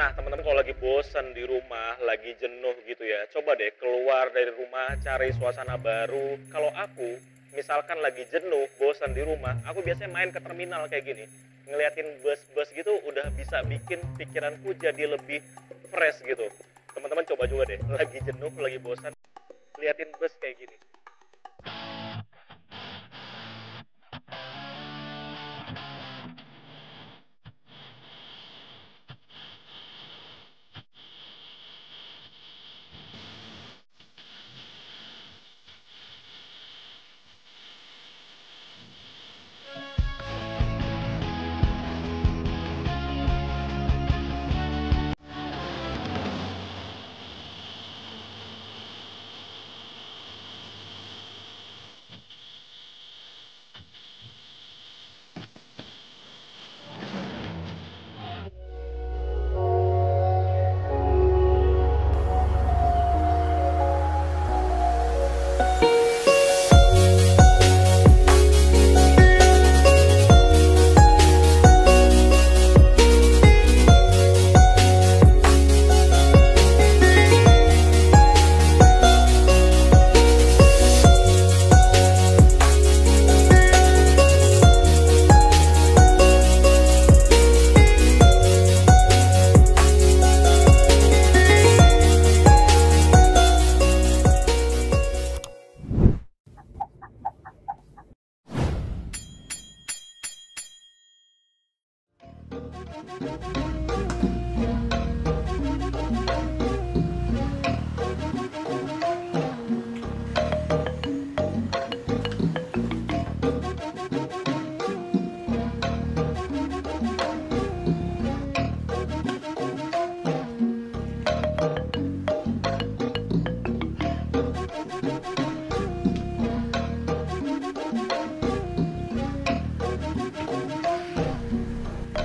Nah, teman-teman kalau lagi bosen di rumah, lagi jenuh gitu ya, coba deh keluar dari rumah, cari suasana baru. Kalau aku, misalkan lagi jenuh, bosan di rumah, aku biasanya main ke terminal kayak gini. Ngeliatin bus-bus gitu udah bisa bikin pikiranku jadi lebih fresh gitu. Teman-teman coba juga deh, lagi jenuh, lagi bosan, liatin bus kayak gini.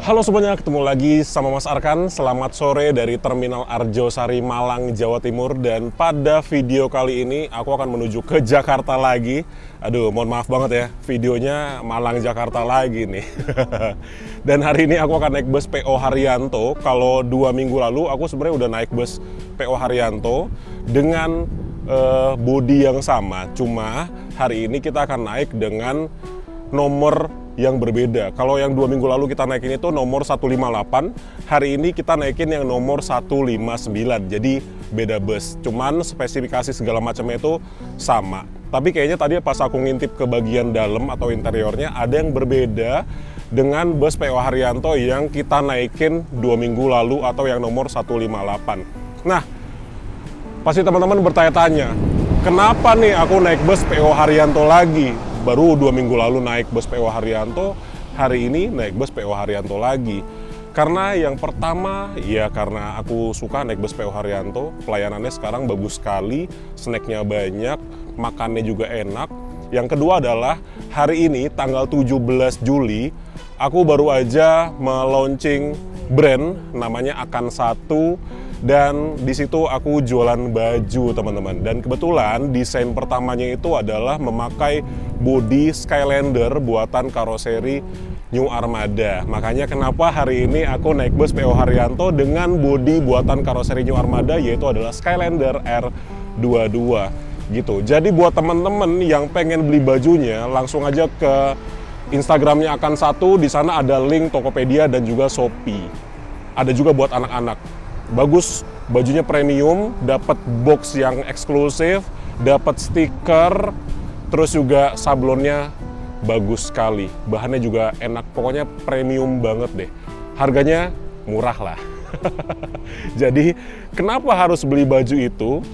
Halo semuanya, ketemu lagi sama Mas Arkan. Selamat sore dari Terminal Arjosari, Malang, Jawa Timur. Dan pada video kali ini aku akan menuju ke Jakarta lagi. Aduh, mohon maaf banget ya, videonya Malang Jakarta lagi nih. Dan hari ini aku akan naik bus PO Haryanto. Kalau 2 minggu lalu aku sebenarnya udah naik bus PO Haryanto dengan bodi yang sama. Cuma hari ini kita akan naik dengan nomor yang berbeda. Kalau yang 2 minggu lalu kita naikin itu nomor 158, hari ini kita naikin yang nomor 159. Jadi beda bus, cuman spesifikasi segala macamnya itu sama. Tapi kayaknya tadi pas aku ngintip ke bagian dalam atau interiornya ada yang berbeda dengan bus PO Haryanto yang kita naikin 2 minggu lalu atau yang nomor 158. Nah, pasti teman-teman bertanya-tanya, kenapa nih aku naik bus PO Haryanto lagi? Baru 2 minggu lalu naik bus PO Haryanto, hari ini naik bus PO Haryanto lagi. Karena yang pertama, ya karena aku suka naik bus PO Haryanto, pelayanannya sekarang bagus sekali, snacknya banyak, makannya juga enak. Yang kedua adalah hari ini tanggal 17 Juli, aku baru aja meluncing brand namanya Akan Satu. Dan di situ aku jualan baju, teman-teman. Dan kebetulan desain pertamanya itu adalah memakai bodi Skylander buatan karoseri New Armada. Makanya kenapa hari ini aku naik bus PO Haryanto dengan bodi buatan karoseri New Armada, yaitu adalah Skylander R22 gitu. Jadi buat teman-teman yang pengen beli bajunya, langsung aja ke Instagramnya Akan Satu. Di sana ada link Tokopedia dan juga Shopee. Ada juga buat anak-anak. Bagus, bajunya premium, dapat box yang eksklusif, dapat stiker, terus juga sablonnya bagus sekali. Bahannya juga enak, pokoknya premium banget deh. Harganya murah lah. Jadi, kenapa harus beli baju itu?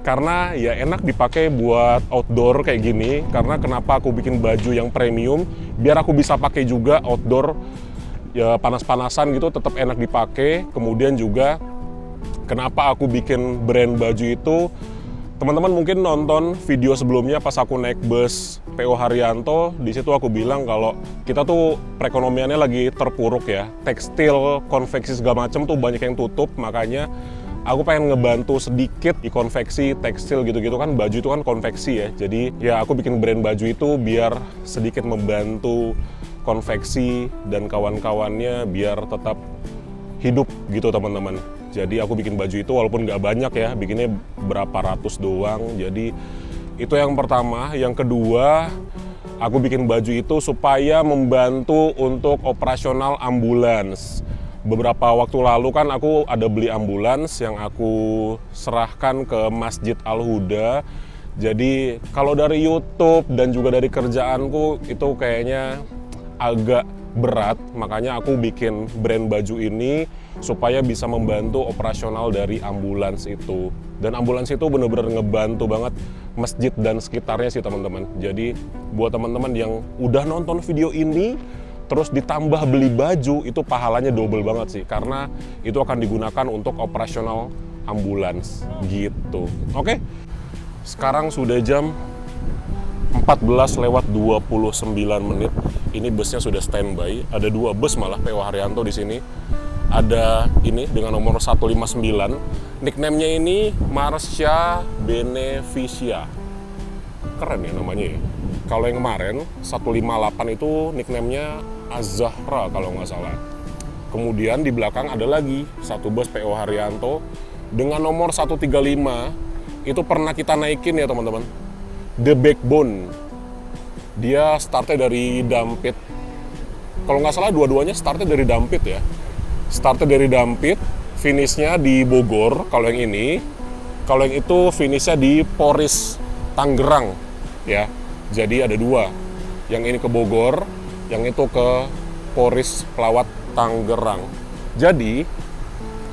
Karena ya enak dipakai buat outdoor kayak gini. Karena kenapa aku bikin baju yang premium? Biar aku bisa pakai juga outdoor, ya panas-panasan gitu, tetap enak dipakai. Kemudian juga kenapa aku bikin brand baju itu, teman-teman mungkin nonton video sebelumnya pas aku naik bus PO Haryanto. Di situ aku bilang kalau kita tuh perekonomiannya lagi terpuruk ya, tekstil, konveksi segala macam tuh banyak yang tutup. Makanya aku pengen ngebantu sedikit di konveksi tekstil gitu-gitu kan, baju itu kan konveksi ya. Jadi ya aku bikin brand baju itu biar sedikit membantu konveksi dan kawan-kawannya biar tetap hidup gitu teman-teman. Jadi aku bikin baju itu walaupun nggak banyak ya, bikinnya berapa ratus doang. Jadi itu yang pertama. Yang kedua, aku bikin baju itu supaya membantu untuk operasional ambulans. Beberapa waktu lalu kan aku ada beli ambulans yang aku serahkan ke Masjid Al-Huda. Jadi kalau dari YouTube dan juga dari kerjaanku itu kayaknya agak berat, makanya aku bikin brand baju ini supaya bisa membantu operasional dari ambulans itu. Dan ambulans itu bener-bener ngebantu banget masjid dan sekitarnya sih teman-teman. Jadi buat teman-teman yang udah nonton video ini terus ditambah beli baju, itu pahalanya double banget sih, karena itu akan digunakan untuk operasional ambulans gitu. Oke, sekarang sudah jam 14:29. Ini busnya sudah standby. Ada 2 bus malah PO Haryanto di sini. Ada ini dengan nomor 159. Nickname-nya ini Marsha Beneficia. Keren ya namanya ya. Kalau yang kemarin 158 itu nickname-nya Az-Zahra kalau nggak salah. Kemudian di belakang ada lagi satu bus PO Haryanto dengan nomor 135. Itu pernah kita naikin ya teman-teman. The Backbone. Dia startnya dari Dampit. Kalau nggak salah dua-duanya startnya dari Dampit ya. Startnya dari Dampit, finishnya di Bogor kalau yang ini. Kalau yang itu finishnya di Poris, Tangerang ya. Jadi ada 2. Yang ini ke Bogor, yang itu ke Poris Pelawat Tangerang. Jadi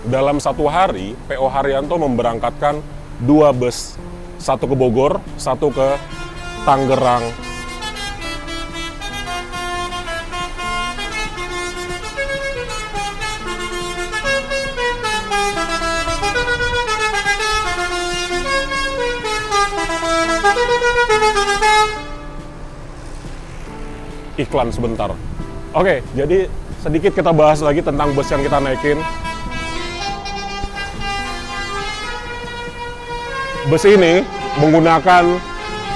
dalam satu hari PO Haryanto memberangkatkan 2 bus. Satu ke Bogor, satu ke Tangerang. Iklan sebentar. Oke, jadi sedikit kita bahas lagi tentang bus yang kita naikin. Bus ini menggunakan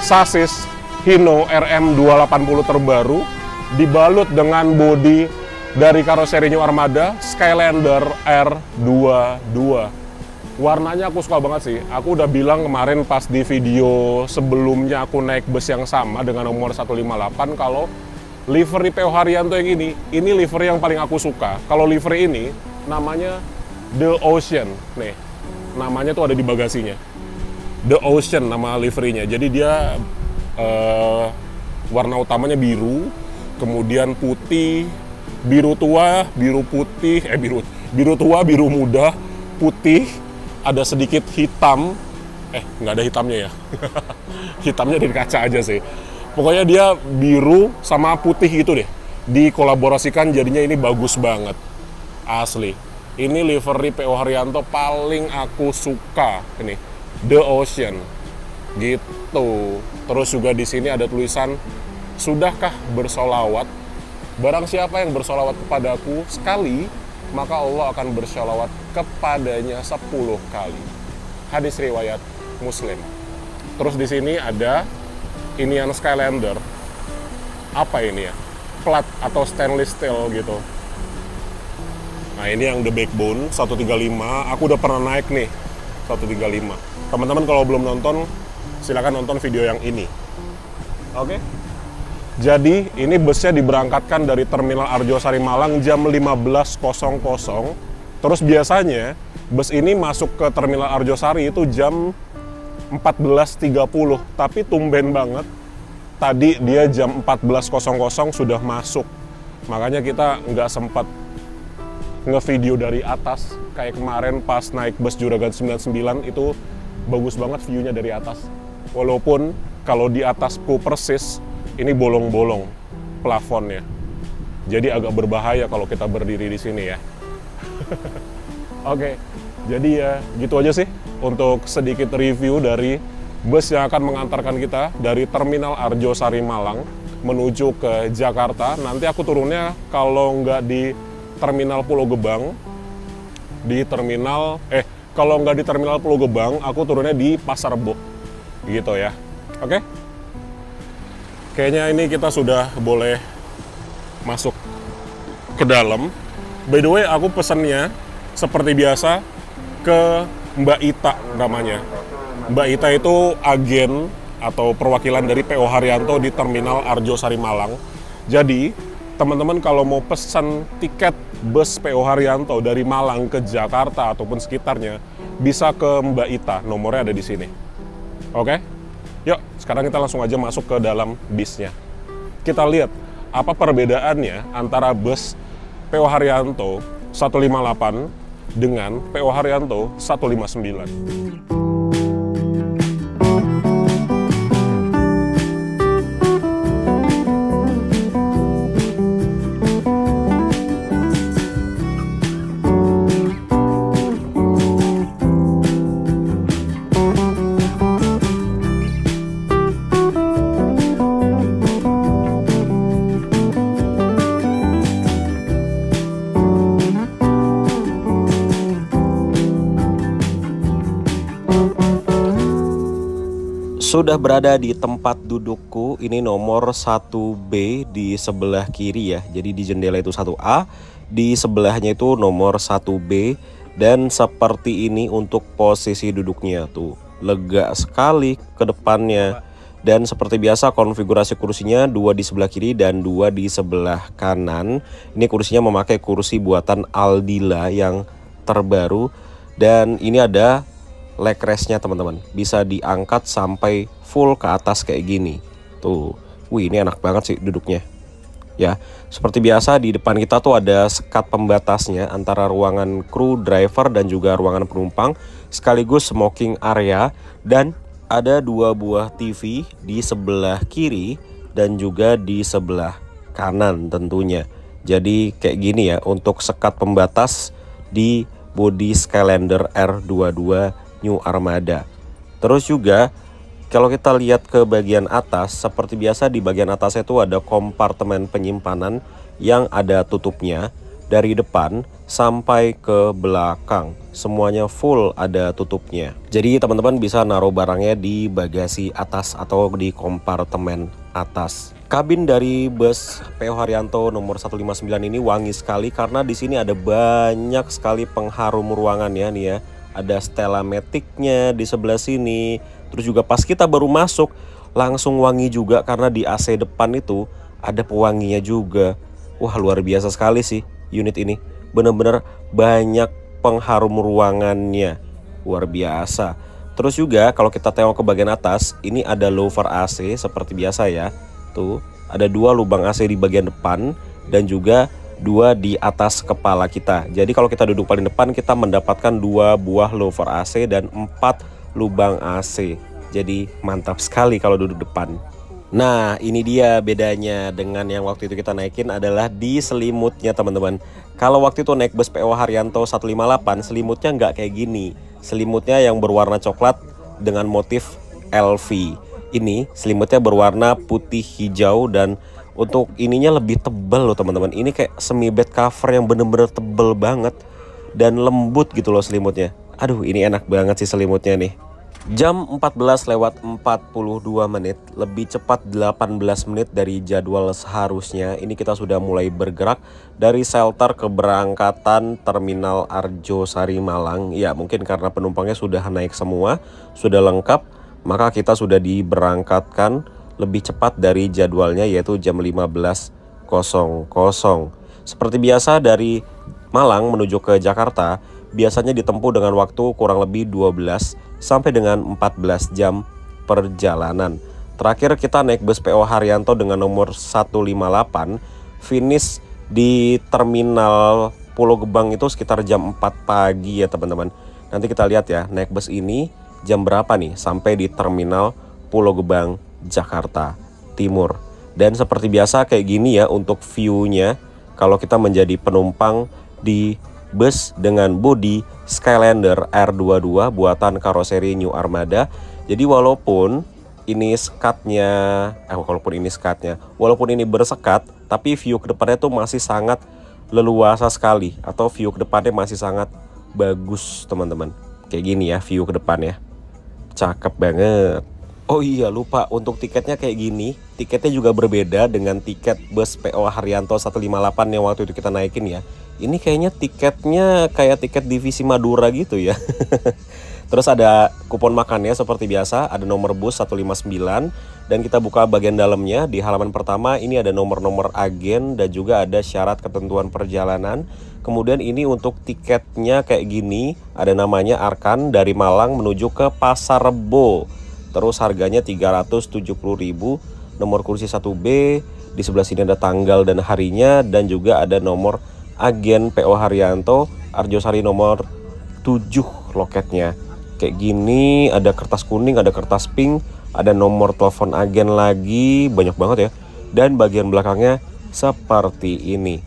sasis Hino RM280 terbaru, dibalut dengan bodi dari karoseri New Armada Skylander R22. Warnanya aku suka banget sih. Aku udah bilang kemarin pas di video sebelumnya aku naik bus yang sama dengan nomor 158 kalau livery PO Haryanto yang ini livery yang paling aku suka. Kalau livery ini namanya The Ocean. Nih, namanya tuh ada di bagasinya. The Ocean nama liverynya. Jadi dia warna utamanya biru, kemudian putih, biru tua, biru putih, biru tua, biru muda, putih, ada sedikit hitam. Nggak ada hitamnya ya. Hitamnya dari kaca aja sih. Pokoknya dia biru sama putih gitu deh. Dikolaborasikan jadinya ini bagus banget. Asli. Ini livery PO Haryanto paling aku suka. Ini The Ocean. Gitu. Terus juga di sini ada tulisan, "Sudahkah bersolawat? Barang siapa yang bersolawat kepadaku sekali, maka Allah akan bersolawat kepadanya 10 kali." Hadis riwayat Muslim. Terus di sini ada ini yang Skylander. Apa ini ya? Plat atau stainless steel gitu. Nah, ini yang The Backbone 135. Aku udah pernah naik nih 135. Teman-teman kalau belum nonton, silakan nonton video yang ini. Oke. Jadi, ini busnya diberangkatkan dari Terminal Arjosari Malang jam 15.00. Terus biasanya bus ini masuk ke Terminal Arjosari itu jam 14.30, tapi tumben banget tadi dia jam 14.00 sudah masuk. Makanya kita nggak sempat ngevideo dari atas. Kayak kemarin pas naik bus Juragan 99 itu bagus banget view-nya dari atas. Walaupun kalau di atasku persis ini bolong-bolong plafonnya. Jadi agak berbahaya kalau kita berdiri di sini ya. Oke, jadi ya gitu aja sih untuk sedikit review dari bus yang akan mengantarkan kita dari Terminal Arjosari Malang menuju ke Jakarta. Nanti aku turunnya kalau nggak di Terminal Pulau Gebang, kalau nggak di Terminal Pulau Gebang, aku turunnya di Pasar Rebo, gitu ya. Oke? Kayaknya ini kita sudah boleh masuk ke dalam. By the way, aku pesennya seperti biasa ke Mbak Ita namanya. Mbak Ita itu agen atau perwakilan dari PO Haryanto di Terminal Arjosari Malang. Jadi, teman-teman kalau mau pesan tiket bus PO Haryanto dari Malang ke Jakarta ataupun sekitarnya, bisa ke Mbak Ita, nomornya ada di sini. Oke? Yuk, sekarang kita langsung aja masuk ke dalam bisnya. Kita lihat apa perbedaannya antara bus PO Haryanto 158 dengan PO Haryanto 159. Sudah berada di tempat dudukku, ini nomor 1B di sebelah kiri ya. Jadi di jendela itu 1A, di sebelahnya itu nomor 1B. Dan seperti ini untuk posisi duduknya tuh, lega sekali ke depannya. Dan seperti biasa konfigurasi kursinya 2 di sebelah kiri dan 2 di sebelah kanan. Ini kursinya memakai kursi buatan Aldila yang terbaru. Dan ini ada leg restnya teman-teman, bisa diangkat sampai full ke atas kayak gini tuh. Wih, ini enak banget sih duduknya ya. Seperti biasa di depan kita tuh ada sekat pembatasnya antara ruangan kru, driver dan juga ruangan penumpang, sekaligus smoking area. Dan ada 2 buah TV di sebelah kiri dan juga di sebelah kanan tentunya. Jadi kayak gini ya untuk sekat pembatas di bodi Skylander R22 New Armada. Terus juga kalau kita lihat ke bagian atas, seperti biasa di bagian atasnya itu ada kompartemen penyimpanan yang ada tutupnya dari depan sampai ke belakang. Semuanya full ada tutupnya. Jadi teman-teman bisa naruh barangnya di bagasi atas atau di kompartemen atas. Kabin dari bus PO Haryanto nomor 159 ini wangi sekali karena di sini ada banyak sekali pengharum ruangan ya nih ya. Ada Stella Matic-nya di sebelah sini. Terus juga pas kita baru masuk langsung wangi juga karena di AC depan itu ada pewanginya juga. Wah, luar biasa sekali sih unit ini. Bener-bener banyak pengharum ruangannya. Luar biasa. Terus juga kalau kita tengok ke bagian atas, ini ada louver AC seperti biasa ya. Tuh, ada 2 lubang AC di bagian depan dan juga 2 di atas kepala kita. Jadi kalau kita duduk paling depan kita mendapatkan 2 buah louver AC dan 4 lubang AC. Jadi mantap sekali kalau duduk depan. Nah, ini dia bedanya dengan yang waktu itu kita naikin adalah di selimutnya teman-teman. Kalau waktu itu naik bus PO Haryanto 158, selimutnya nggak kayak gini. Selimutnya yang berwarna coklat dengan motif LV. Ini selimutnya berwarna putih hijau dan untuk ininya lebih tebal loh teman-teman. Ini kayak semi bed cover yang bener-bener tebel banget dan lembut gitu loh selimutnya. Aduh, ini enak banget sih selimutnya nih. Jam 14:42 menit, lebih cepat 18 menit dari jadwal seharusnya. Ini kita sudah mulai bergerak dari shelter keberangkatan Terminal Arjosari Malang. Ya, mungkin karena penumpangnya sudah naik semua, sudah lengkap, maka kita sudah diberangkatkan lebih cepat dari jadwalnya yaitu jam 15.00. Seperti biasa dari Malang menuju ke Jakarta biasanya ditempuh dengan waktu kurang lebih 12 sampai dengan 14 jam perjalanan. Terakhir kita naik bus PO Haryanto dengan nomor 158, finish di Terminal Pulau Gebang itu sekitar jam 4 pagi ya teman-teman. Nanti kita lihat ya naik bus ini jam berapa nih sampai di Terminal Pulau Gebang Jakarta Timur. Dan seperti biasa kayak gini ya untuk view-nya kalau kita menjadi penumpang di bus dengan bodi Skylander R22 buatan karoseri New Armada. Jadi walaupun ini walaupun ini bersekat, tapi view ke depannya tuh masih sangat leluasa sekali, atau view ke depannya masih sangat bagus teman-teman. Kayak gini ya view ke depannya. Cakep banget. Oh iya, lupa untuk tiketnya kayak gini. Tiketnya juga berbeda dengan tiket bus PO Haryanto 158 yang waktu itu kita naikin ya. Ini kayaknya tiketnya kayak tiket divisi Madura gitu ya. Terus ada kupon makannya seperti biasa, ada nomor bus 159 dan kita buka bagian dalamnya. Di halaman pertama ini ada nomor-nomor agen dan juga ada syarat ketentuan perjalanan. Kemudian ini untuk tiketnya kayak gini, ada namanya Arkan dari Malang menuju ke Pasar Rebo. Terus harganya 370.000, nomor kursi 1B, di sebelah sini ada tanggal dan harinya dan juga ada nomor agen PO Haryanto Arjosari nomor 7 loketnya. Kayak gini, ada kertas kuning, ada kertas pink, ada nomor telepon agen lagi, banyak banget ya. Dan bagian belakangnya seperti ini.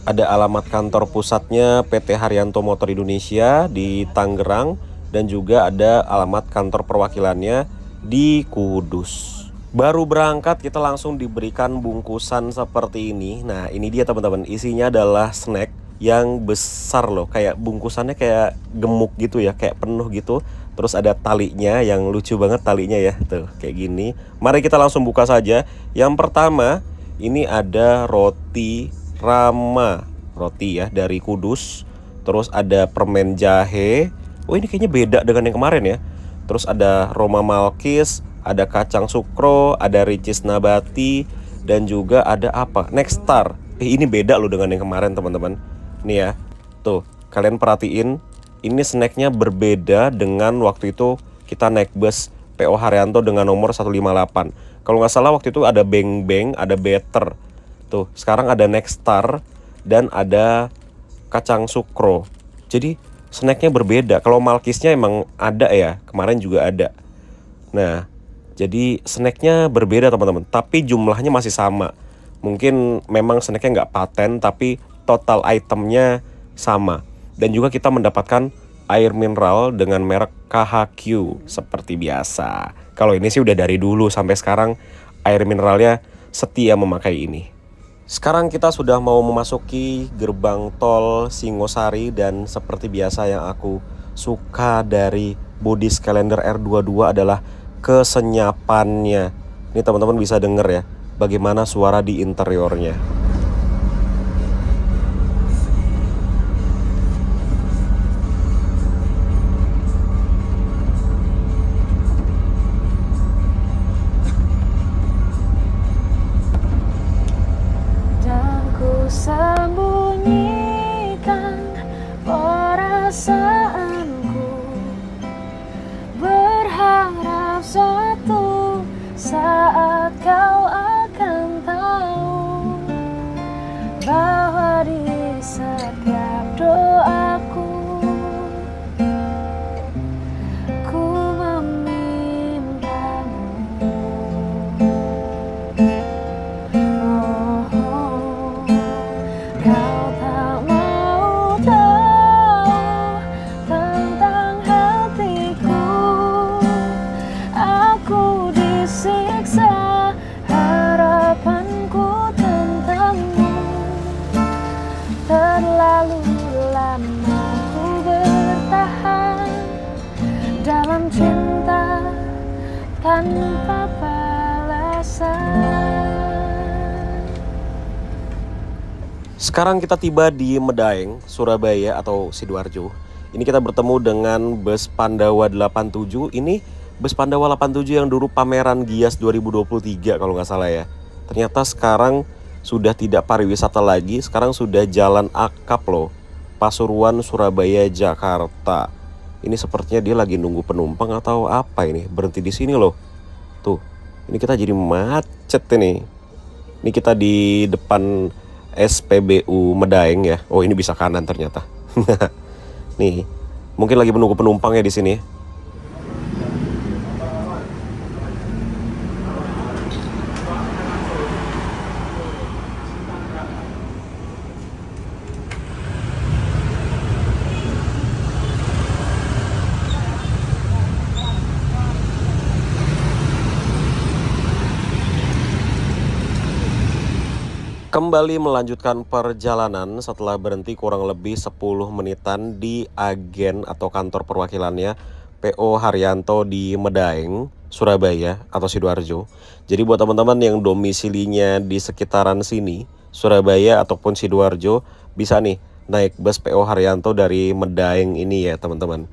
Ada alamat kantor pusatnya PT Haryanto Motor Indonesia di Tangerang dan juga ada alamat kantor perwakilannya di Kudus. Baru berangkat kita langsung diberikan bungkusan seperti ini. Nah, ini dia teman-teman, isinya adalah snack yang besar loh, kayak bungkusannya kayak gemuk gitu ya, kayak penuh gitu. Terus ada talinya yang lucu banget talinya ya, tuh kayak gini. Mari kita langsung buka saja. Yang pertama, ini ada roti Rama, roti ya dari Kudus. Terus ada permen jahe. Oh, ini kayaknya beda dengan yang kemarin ya. Terus ada Roma Malkis, ada kacang sukro, ada ricis nabati, dan juga ada apa? Nextar. Ini beda loh dengan yang kemarin teman-teman. Nih ya, tuh kalian perhatiin, ini snacknya berbeda dengan waktu itu kita naik bus PO Haryanto dengan nomor 158. Kalau nggak salah waktu itu ada Beng Beng, ada Better. Tuh, sekarang ada Nextar dan ada kacang sukro. Jadi snacknya berbeda. Kalau Malkisnya emang ada ya, kemarin juga ada. Nah, jadi snacknya berbeda teman-teman, tapi jumlahnya masih sama. Mungkin memang snacknya nggak paten, tapi total itemnya sama. Dan juga kita mendapatkan air mineral dengan merek KHQ seperti biasa. Kalau ini sih udah dari dulu sampai sekarang air mineralnya setia memakai ini. Sekarang kita sudah mau memasuki gerbang tol Singosari dan seperti biasa yang aku suka dari Budis Calendar R22 adalah kesenyapannya. Ini teman-teman bisa denger ya bagaimana suara di interiornya. Sembunyikan perasaanku, berharap suatu saat kau akan tahu bahwa di setiap doaku ku memintamu. Kau tak mau tahu tentang hatiku. Aku disiksa harapanku tentangmu. Terlalu lama ku bertahan dalam cinta tanpa balasan. Sekarang kita tiba di Medaeng, Surabaya atau Sidoarjo. Ini kita bertemu dengan bus Pandawa 87. Ini bus Pandawa 87 yang dulu pameran Gias 2023 kalau nggak salah ya. Ternyata sekarang sudah tidak pariwisata lagi, sekarang sudah jalan akap loh. Pasuruan, Surabaya, Jakarta. Ini sepertinya dia lagi nunggu penumpang atau apa ini? Berhenti di sini loh. Tuh, ini kita jadi macet ini. Ini kita di depan SPBU Medaeng ya. Oh, ini bisa kanan ternyata. Nih, mungkin lagi menunggu penumpang ya di sini. Kembali melanjutkan perjalanan setelah berhenti kurang lebih 10 menitan di agen atau kantor perwakilannya PO Haryanto di Medaeng, Surabaya atau Sidoarjo. Jadi buat teman-teman yang domisilinya di sekitaran sini, Surabaya ataupun Sidoarjo, bisa nih naik bus PO Haryanto dari Medaeng ini ya teman-teman.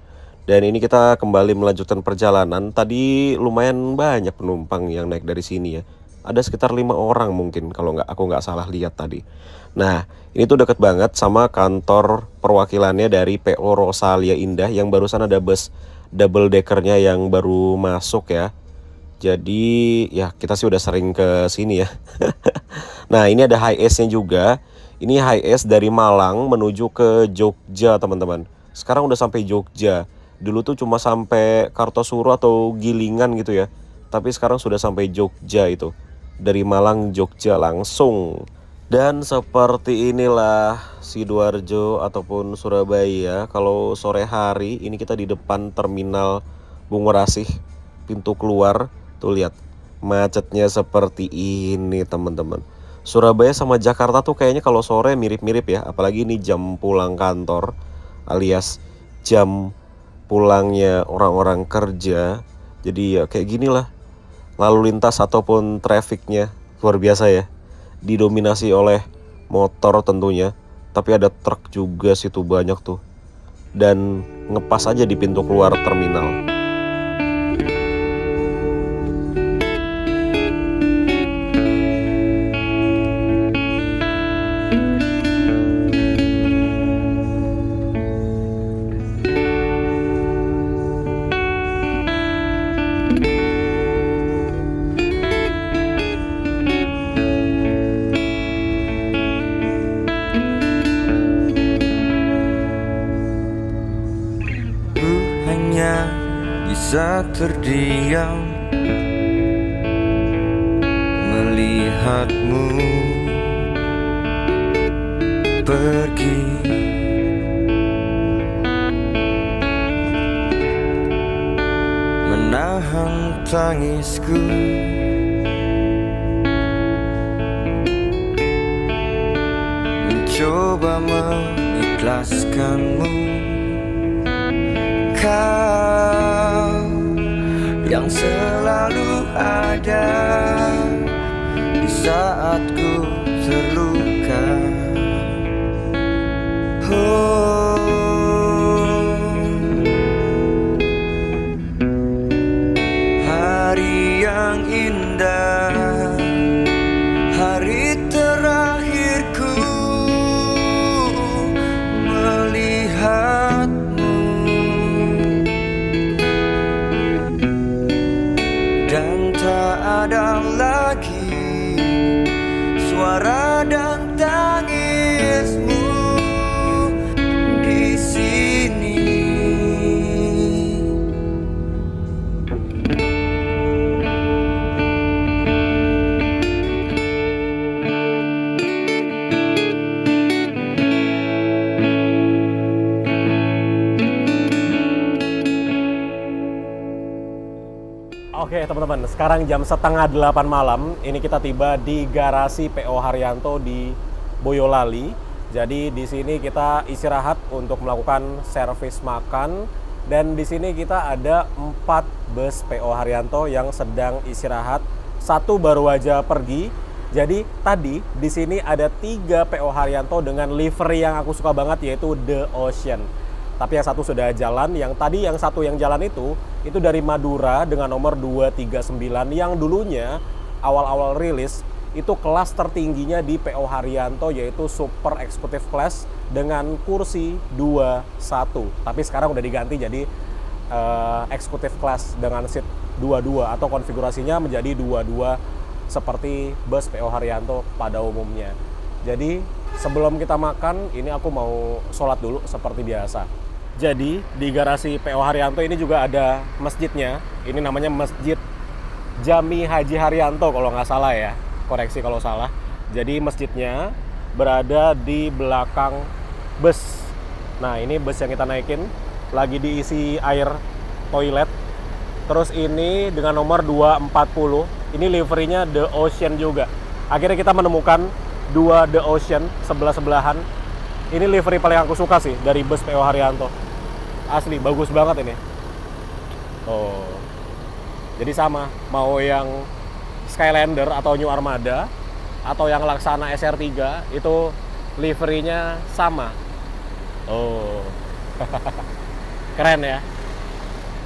Dan ini kita kembali melanjutkan perjalanan. Tadi lumayan banyak penumpang yang naik dari sini ya. Ada sekitar 5 orang mungkin kalau aku nggak salah lihat tadi. Nah, ini tuh deket banget sama kantor perwakilannya dari PO Rosalia Indah yang barusan ada bus double deckernya yang baru masuk ya. Jadi ya kita sih udah sering ke sini ya. Nah, ini ada high S-nya juga. Ini high S dari Malang menuju ke Jogja teman-teman. Sekarang udah sampai Jogja. Dulu tuh cuma sampai Kartosuro atau Gilingan gitu ya. Tapi sekarang sudah sampai Jogja itu. Dari Malang Jogja langsung. Dan seperti inilah Sidoarjo ataupun Surabaya kalau sore hari. Ini kita di depan terminal Bungurasih, pintu keluar. Tuh lihat, macetnya seperti ini teman-teman. Surabaya sama Jakarta tuh kayaknya kalau sore mirip-mirip ya. Apalagi ini jam pulang kantor alias jam pulangnya orang-orang kerja. Jadi ya kayak gini lah lalu lintas ataupun trafficnya luar biasa ya. Didominasi oleh motor tentunya, tapi ada truk juga situ banyak tuh. Dan ngepas aja di pintu keluar terminal. Bisa terdiam melihatmu pergi, menahan tangisku, mencoba mengikhlaskanmu. Kau yang selalu ada di saat ku terluka. Hari yang indah, hari terakhirku melihat. Ada lagi suara dan tangismu di sini. Oke teman-teman, sekarang jam 7:30 malam. Ini kita tiba di garasi PO Haryanto di Boyolali. Jadi di sini kita istirahat untuk melakukan servis makan. Dan di sini kita ada 4 bus PO Haryanto yang sedang istirahat. 1 baru aja pergi. Jadi tadi di sini ada 3 PO Haryanto dengan livery yang aku suka banget, yaitu The Ocean. Tapi yang 1 sudah jalan, yang 1 yang jalan itu dari Madura dengan nomor 239 yang dulunya awal-awal rilis itu kelas tertingginya di PO Haryanto, yaitu Super Executive Class dengan kursi 21. Tapi sekarang udah diganti jadi Executive Class dengan seat 22 atau konfigurasinya menjadi 22 seperti bus PO Haryanto pada umumnya. Jadi sebelum kita makan, ini aku mau sholat dulu seperti biasa. Jadi di garasi PO Haryanto ini juga ada masjidnya. Ini namanya Masjid Jami Haji Haryanto kalau nggak salah ya. Koreksi kalau salah. Jadi masjidnya berada di belakang bus. Nah ini bus yang kita naikin lagi diisi air toilet. Terus ini dengan nomor 240. Ini liverynya The Ocean juga. Akhirnya kita menemukan 2 The Ocean sebelah-sebelahan. Ini livery paling aku suka sih dari bus PO Haryanto. Asli, bagus banget ini. Oh. Jadi sama, mau yang Skylander atau New Armada atau yang Laksana SR3 itu liverynya sama. Oh. Keren ya.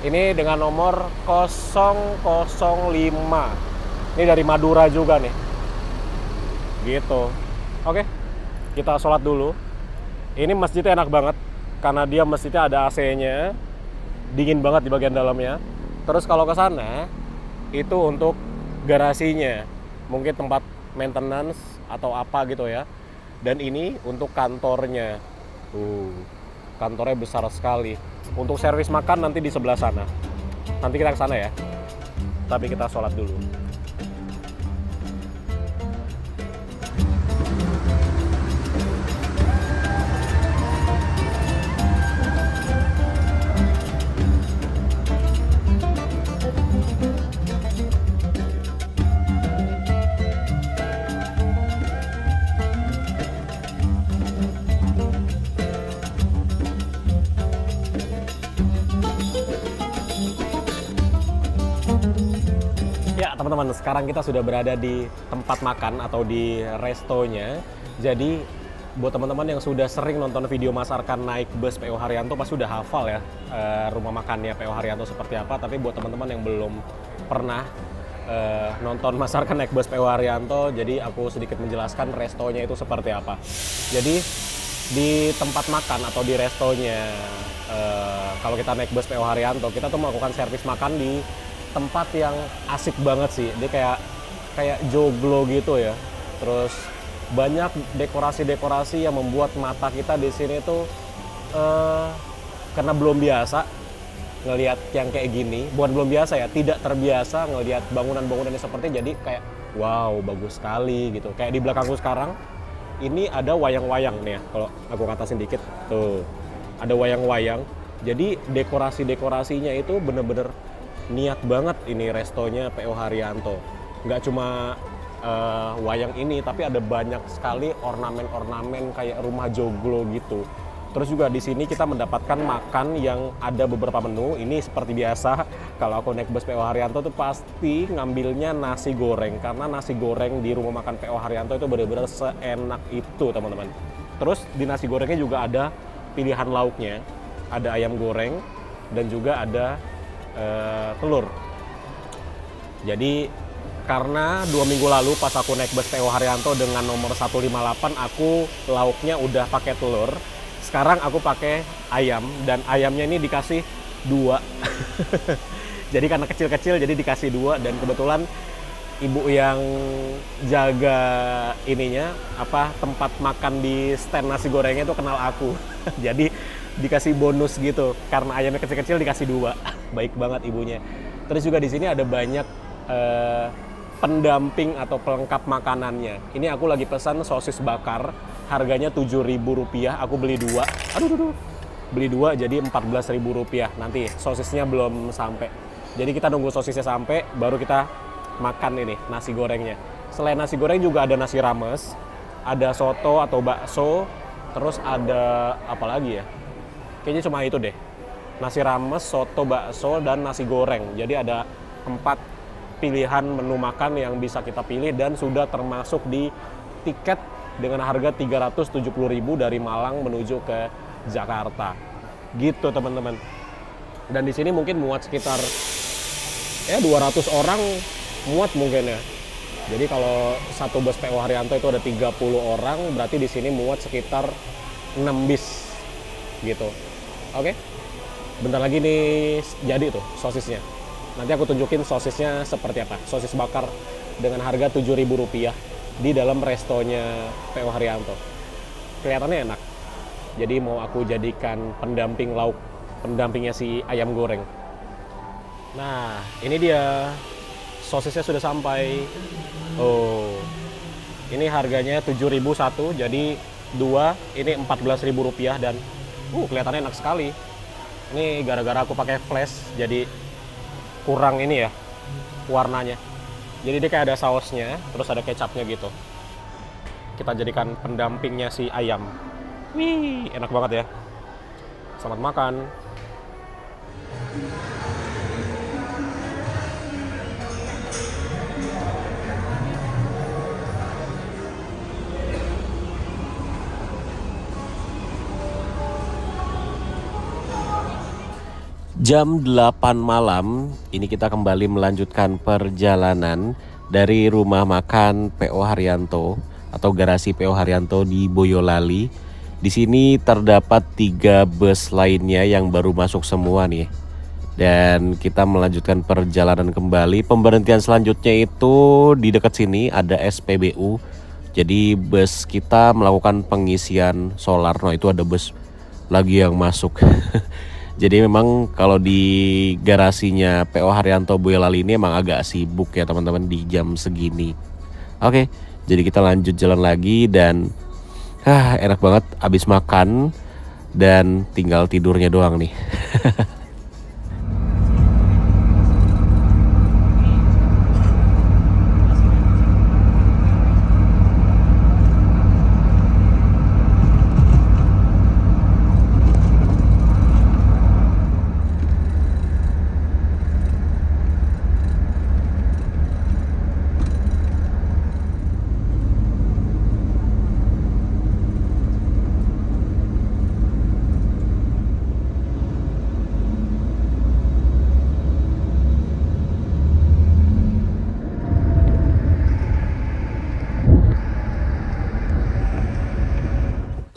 Ini dengan nomor 005. Ini dari Madura juga nih. Gitu. Oke. Kita sholat dulu. Ini masjidnya enak banget karena dia masjidnya ada AC-nya. Dingin banget di bagian dalamnya. Terus kalau ke sana itu untuk garasinya. Mungkin tempat maintenance atau apa gitu ya. Dan ini untuk kantornya. Kantornya besar sekali. Untuk servis makan nanti di sebelah sana. Nanti kita ke sana ya. Tapi kita sholat dulu. Ya teman-teman, sekarang kita sudah berada di tempat makan atau di restonya. Jadi buat teman-teman yang sudah sering nonton video Mas Arkan naik bus PO Haryanto pasti sudah hafal ya rumah makannya PO Haryanto seperti apa. Tapi buat teman-teman yang belum pernah nonton Mas Arkan naik bus PO Haryanto, jadi aku sedikit menjelaskan restonya itu seperti apa. Jadi di tempat makan atau di restonya kalau kita naik bus PO Haryanto, kita tuh melakukan servis makan di tempat yang asik banget sih. Dia kayak joglo gitu ya. Terus banyak dekorasi-dekorasi yang membuat mata kita di sini tuh karena belum biasa ngelihat yang kayak gini. Bukan belum biasa ya, tidak terbiasa ngelihat bangunan-bangunan yang seperti, jadi kayak wow, bagus sekali gitu. Kayak di belakangku sekarang ini ada wayang-wayang nih ya. Kalau aku ngatasin dikit tuh, ada wayang-wayang. Jadi dekorasi-dekorasinya itu bener-bener niat banget ini restonya PO Haryanto. Nggak cuma wayang ini, tapi ada banyak sekali ornamen-ornamen kayak rumah joglo gitu. Terus juga di sini kita mendapatkan makan yang ada beberapa menu. Ini seperti biasa, kalau aku naik bus PO Haryanto tuh pasti ngambilnya nasi goreng. Karena nasi goreng di rumah makan PO Haryanto itu benar-benar seenak itu teman-teman. Terus di nasi gorengnya juga ada pilihan lauknya. Ada ayam goreng dan juga ada telur. Jadi karena 2 minggu lalu pas aku naik bus PO Haryanto dengan nomor 158, aku lauknya udah pakai telur. Sekarang aku pakai ayam, dan ayamnya ini dikasih 2. Jadi karena kecil-kecil jadi dikasih 2, dan kebetulan ibu yang jaga ininya tempat makan di stand nasi gorengnya itu kenal aku. Jadi dikasih bonus gitu karena ayamnya kecil-kecil, dikasih 2. Baik banget ibunya. Terus juga di sini ada banyak pendamping atau pelengkap makanannya. Ini aku lagi pesan sosis bakar, harganya Rp7.000. Aku beli 2. Beli 2 jadi Rp14.000. Nanti sosisnya belum sampai. Jadi kita nunggu sosisnya sampai baru kita makan ini nasi gorengnya. Selain nasi goreng juga ada nasi rames, ada soto atau bakso, terus ada apa lagi ya? Kayaknya cuma itu deh. Nasi rames, soto, bakso, dan nasi goreng. Jadi ada 4 pilihan menu makan yang bisa kita pilih dan sudah termasuk di tiket dengan harga Rp370.000 dari Malang menuju ke Jakarta. Gitu teman-teman. Dan di sini mungkin muat sekitar 200 orang muat mungkin ya. Jadi kalau satu bus PO Haryanto itu ada 30 orang, berarti di sini muat sekitar 6 bis gitu. Oke. Bentar lagi nih jadi tuh sosisnya. Nanti aku tunjukin sosisnya seperti apa. Sosis bakar dengan harga Rp7.000 di dalam restonya PO Haryanto. Kelihatannya enak. Jadi mau aku jadikan pendamping lauk, pendampingnya si ayam goreng. Nah, ini dia. Sosisnya sudah sampai. Oh. Ini harganya Rp7.001, jadi 2 ini Rp14.000 dan kelihatannya enak sekali. Ini gara-gara aku pakai flash jadi kurang ini ya warnanya. Jadi dia kayak ada sausnya, terus ada kecapnya gitu. Kita jadikan pendampingnya si ayam. Wih, enak banget ya. Selamat makan. Jam 8 malam, ini kita kembali melanjutkan perjalanan dari rumah makan PO Haryanto atau garasi PO Haryanto di Boyolali. Di sini terdapat 3 bus lainnya yang baru masuk semua nih. Dan kita melanjutkan perjalanan kembali. Pemberhentian selanjutnya itu di dekat sini ada SPBU. Jadi bus kita melakukan pengisian solar. Nah, itu ada bus lagi yang masuk. Jadi memang kalau di garasinya PO Haryanto Boyolali ini emang agak sibuk ya teman-teman di jam segini. Oke, jadi kita lanjut jalan lagi dan enak banget abis makan dan tinggal tidurnya doang nih.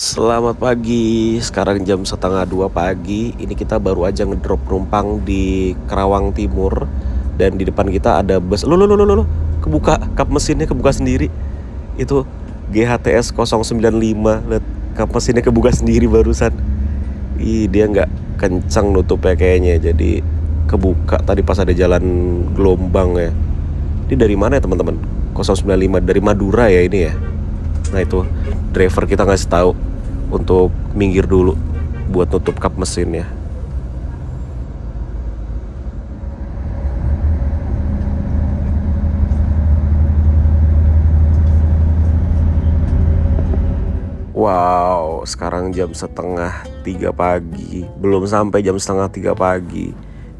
Selamat pagi, sekarang jam 1:30 pagi. Ini kita baru aja ngedrop penumpang di Kerawang Timur. Dan di depan kita ada bus. Loh, kebuka, kap mesinnya kebuka sendiri. Itu GHTS 095. Lihat, kap mesinnya kebuka sendiri barusan. Dia nggak kencang nutupnya kayaknya. Jadi kebuka tadi pas ada jalan gelombang ya. Ini dari mana ya teman-teman? 095 dari Madura ya ini ya. Nah itu driver kita ngasih tahu untuk minggir dulu buat nutup kap mesinnya. Wow, sekarang jam 2:30 pagi. Belum sampai jam 2:30 pagi.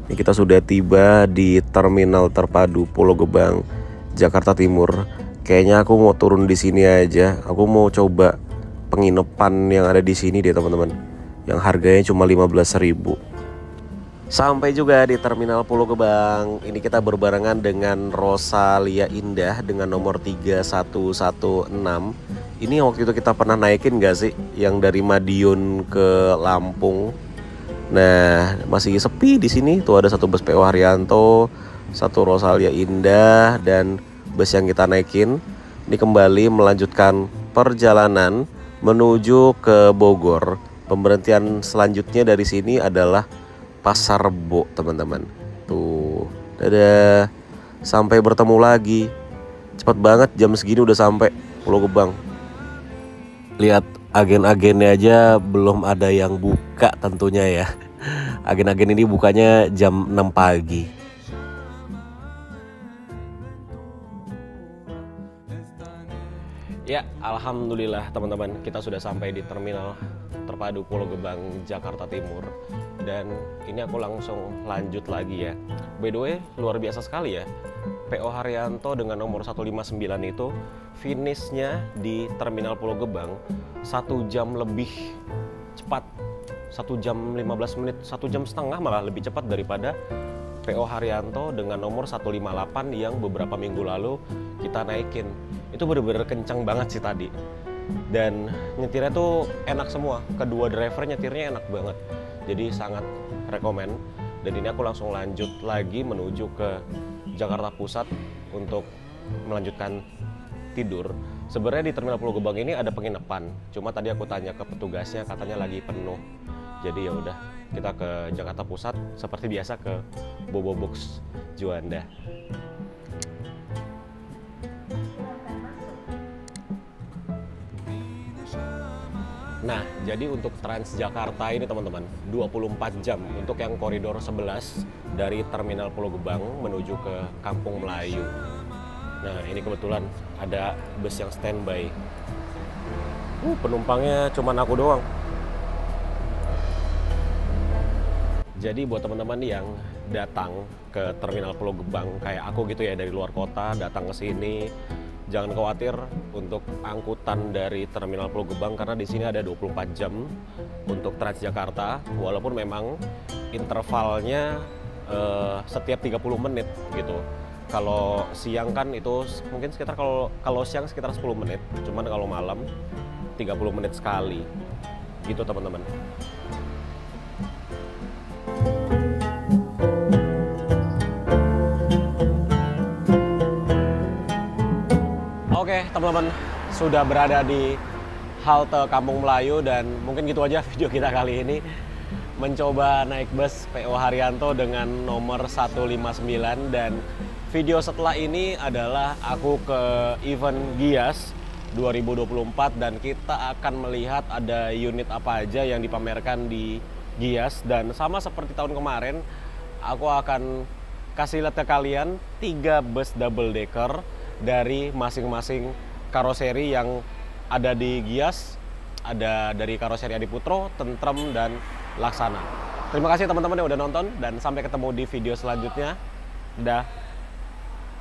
Ini kita sudah tiba di Terminal Terpadu Pulau Gebang, Jakarta Timur. Kayaknya aku mau turun di sini aja. Aku mau coba penginapan yang ada di sini deh teman-teman. Yang harganya cuma 15.000. Sampai juga di Terminal Pulau Gebang. Ini kita berbarengan dengan Rosalia Indah dengan nomor 3116. Ini waktu itu kita pernah naikin gak sih? Yang dari Madiun ke Lampung. Nah, masih sepi di sini. Tuh ada satu bus PO Haryanto, satu Rosalia Indah, dan bus yang kita naikin. Ini kembali melanjutkan perjalanan menuju ke Bogor. Pemberhentian selanjutnya dari sini adalah Pasar Rebo, teman-teman. Tuh, dadah. Sampai bertemu lagi. Cepat banget jam segini udah sampai Pulau Gebang. Lihat agen-agennya aja belum ada yang buka tentunya ya. Agen-agen ini bukanya jam 6 pagi. Ya, alhamdulillah teman-teman, kita sudah sampai di Terminal Terpadu Pulau Gebang, Jakarta Timur. Dan ini aku langsung lanjut lagi ya. By the way, luar biasa sekali ya. PO Haryanto dengan nomor 159 itu finishnya di Terminal Pulau Gebang 1 jam lebih cepat. 1 jam 15 menit, 1 jam setengah malah lebih cepat daripada PO Haryanto dengan nomor 158 yang beberapa minggu lalu kita naikin. Itu bener-bener kencang banget sih tadi. Dan nyetirnya tuh enak semua. Kedua driver nyetirnya enak banget. Jadi sangat rekomen. Dan ini aku langsung lanjut lagi menuju ke Jakarta Pusat untuk melanjutkan tidur. Sebenarnya di Terminal Pulau Gebang ini ada penginapan. Cuma tadi aku tanya ke petugasnya, katanya lagi penuh. Jadi ya udah, kita ke Jakarta Pusat seperti biasa ke Bobo Box Juanda. Nah, jadi untuk Transjakarta ini teman-teman 24 jam untuk yang koridor 11 dari Terminal Pulau Gebang menuju ke Kampung Melayu. Nah, ini kebetulan ada bus yang standby. Penumpangnya cuma aku doang. Jadi buat teman-teman yang datang ke Terminal Pulau Gebang kayak aku gitu ya dari luar kota datang ke sini jangan khawatir untuk angkutan dari Terminal Pulau Gebang karena di sini ada 24 jam untuk Transjakarta, walaupun memang intervalnya setiap 30 menit gitu. Kalau siang kan itu mungkin sekitar kalau siang sekitar 10 menit, cuman kalau malam 30 menit sekali. Gitu teman-teman. Oke teman-teman, sudah berada di halte Kampung Melayu dan mungkin gitu aja video kita kali ini. Mencoba naik bus PO Haryanto dengan nomor 159, dan video setelah ini adalah aku ke event Gias 2024 dan kita akan melihat ada unit apa aja yang dipamerkan di Gias. Dan sama seperti tahun kemarin, aku akan kasih lihat ke kalian 3 bus double decker dari masing-masing karoseri yang ada di Gias. Ada dari karoseri Adiputro, Tentrem, dan Laksana. Terima kasih teman-teman yang udah nonton dan sampai ketemu di video selanjutnya. Dah.